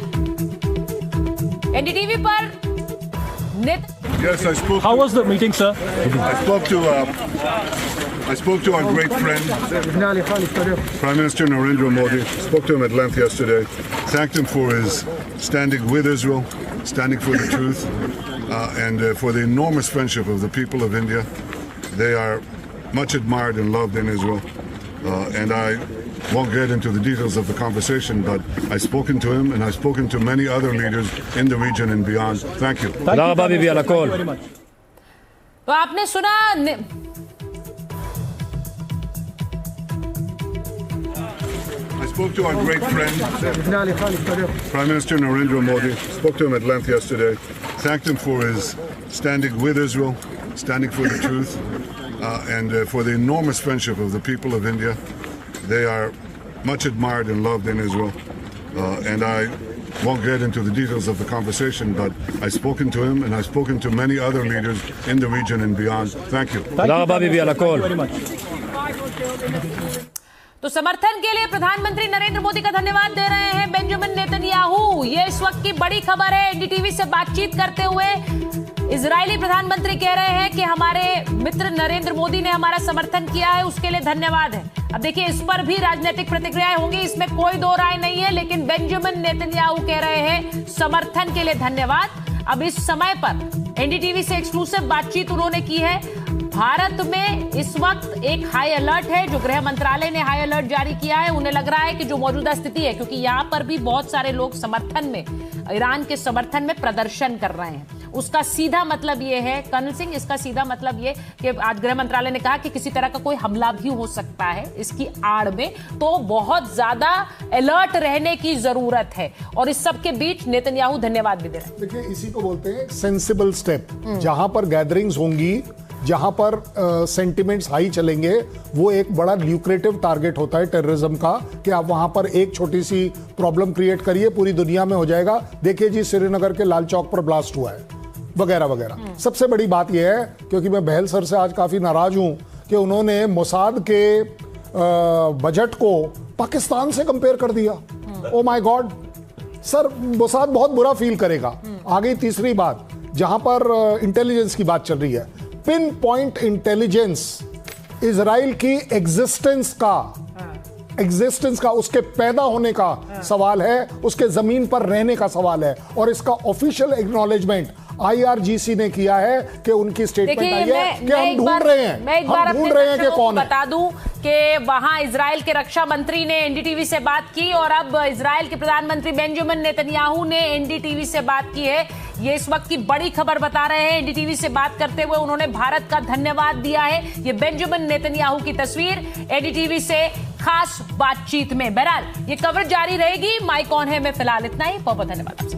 एनडीटीवी पर। Yes, I spoke. How was the meeting, sir? I spoke to our great friend, Prime Minister Narendra Modi. Spoke to him at length yesterday. Thanked him for his standing with Israel, standing for the truth, and for the enormous friendship of the people of India. They are much admired and loved in Israel, and I won't get into the details of the conversation, but I've spoken to him and I've spoken to many other leaders in the region and beyond. Thank you. तो आपने सुना I spoke to our great friend, Prime Minister Narendra Modi. Spoke to him at length yesterday. Thanked him for his standing with Israel, standing for the truth, and for the enormous friendship of the people of India. They are much admired and loved in Israel, and I won't get into the details of the conversation, but I've spoken to him and I've spoken to many other leaders in the region and beyond. Thank you. तो समर्थन के लिए प्रधानमंत्री नरेंद्र मोदी का धन्यवाद दे रहे हैं Benjamin Netanyahu. ये इस वक्त की बड़ी खबर है। एनडीटीवी से बातचीत करते हुए इजरायली प्रधानमंत्री कह रहे हैं कि हमारे मित्र नरेंद्र मोदी ने हमारा समर्थन किया है, उसके लिए धन्यवाद है। अब देखिए, इस पर भी राजनीतिक प्रतिक्रियाएं होंगी, इसमें कोई दो राय नहीं है, लेकिन बेंजामिन नेतन्याहू कह रहे हैं समर्थन के लिए धन्यवाद। अब इस समय पर एनडीटीवी से एक्सक्लूसिव बातचीत उन्होंने की है। भारत में इस वक्त एक हाई अलर्ट है, जो गृह मंत्रालय ने हाई अलर्ट जारी किया है। उन्हें लग रहा है कि जो मौजूदा स्थिति है, क्योंकि यहां पर भी बहुत सारे लोग समर्थन में, ईरान के समर्थन में प्रदर्शन कर रहे हैं, उसका सीधा मतलब ये है कर्नल सिंह, इसका सीधा मतलब ये कि आज गृह मंत्रालय ने कहा कि किसी तरह का कोई हमला भी हो सकता है इसकी आड़ में, तो बहुत ज्यादा अलर्ट रहने की जरूरत है। और इस सब के बीच नेतन्याहू धन्यवाद भी दे रहे हैं। देखिए, इसी को बोलते हैं सेंसिबल स्टेप। जहां पर गैदरिंग्स होंगी, जहां पर सेंटिमेंट्स हाई चलेंगे, वो एक बड़ा ल्यूक्रेटिव टारगेट होता है टेररिज्म का, कि आप वहां पर एक छोटी सी प्रॉब्लम क्रिएट करिए, पूरी दुनिया में हो जाएगा। देखिए जी, श्रीनगर के लाल चौक पर ब्लास्ट हुआ है, वगैरह वगैरह। सबसे बड़ी बात यह है, क्योंकि मैं बहल सर से आज काफी नाराज हूं कि उन्होंने मोसाद के बजट को पाकिस्तान से कंपेयर कर दिया। Oh my God sir, Mossad बहुत बुरा फील करेगा। आगे तीसरी बात, जहां पर इंटेलिजेंस की बात चल रही है, पिन पॉइंट इंटेलिजेंस इजराइल की एग्जिस्टेंस का उसके पैदा होने का सवाल है, उसके जमीन पर रहने का सवाल है, और इसका ऑफिशियल एक्नॉलेजमेंट IRGC ने किया है कि उनकी स्टेटमेंट आई है कि हम ढूंढ रहे हैं, मैं एक बार अपने कि कौन है। बता दूं कि वहां इजराइल के रक्षा मंत्री ने एनडीटीवी से बात की, और अब इजराइल के प्रधानमंत्री बेंजामिन नेतन्याहू ने एनडीटीवी से बात की है। ये इस वक्त की बड़ी खबर बता रहे हैं। एनडीटीवी से बात करते हुए उन्होंने भारत का धन्यवाद दिया है। ये बेंजामिन नेतन्याहू की तस्वीर एनडीटीवी से खास बातचीत में। बहरहाल ये कवरेज जारी रहेगी। माइक ऑन है में फिलहाल इतना ही। बहुत बहुत धन्यवाद आपसे।